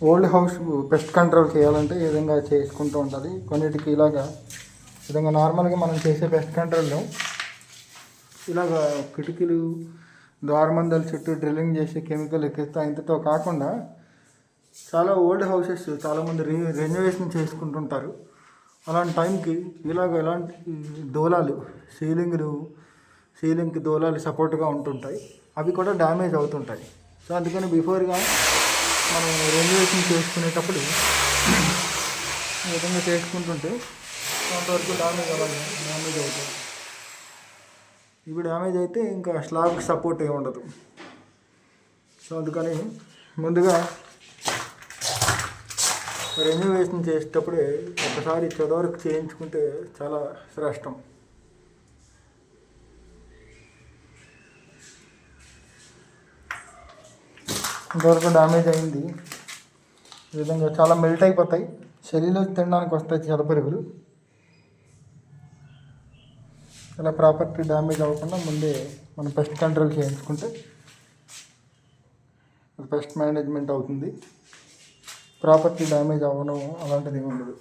Old house pest control చేయాలంటే ఈ విధంగా చేసుకుంటూ ఉండాలి. కొన్నిటికి ఇలాగా విధంగా నార్మల్గా మనం చేసే పెస్ట్ కంట్రోల్లో ఇలాగా కిటికీలు ద్వారమందాల చుట్టూ డ్రిల్లింగ్ చేసి కెమికల్ ఎక్కిస్తా ఇంతతో కాకుండా చాలా ఓల్డ్ హౌసెస్ చాలామంది రెనోవేషన్ చేసుకుంటుంటారు. అలాంటి టైంకి ఎలాంటి దూలాలు సీలింగ్కి దూలాలు సపోర్ట్గా ఉంటుంటాయి, అవి కూడా డ్యామేజ్ అవుతుంటాయి. సో అందుకని బిఫోర్గా మనం రెనోవేషన్ చేసుకునేటప్పుడు ఈ విధంగా చేసుకుంటుంటే కొంతవరకు డ్యామేజ్ అవుతుంది. ఇవి డ్యామేజ్ అయితే ఇంకా స్లాబ్కి సపోర్ట్ ఏమి ఉండదు. సో అందుకని ముందుగా రెనోవేషన్ చేసేటప్పుడే ఒకసారి చదవరకు చేయించుకుంటే చాలా శ్రేష్టం. ఇంతవరకు డ్యామేజ్ అయింది. ఈ విధంగా చాలా మెల్ట్ అయిపోతాయి, చలిలో తినడానికి వస్తాయి చదపరుగులు. ఇలా ప్రాపర్టీ డ్యామేజ్ అవ్వకుండా ముందే మనం పెస్ట్ కంట్రోల్ చేయించుకుంటే పెస్ట్ మేనేజ్మెంట్ అవుతుంది. ప్రాపర్టీ డ్యామేజ్ అవ్వడం అలాంటిది ఏమి ఉండదు.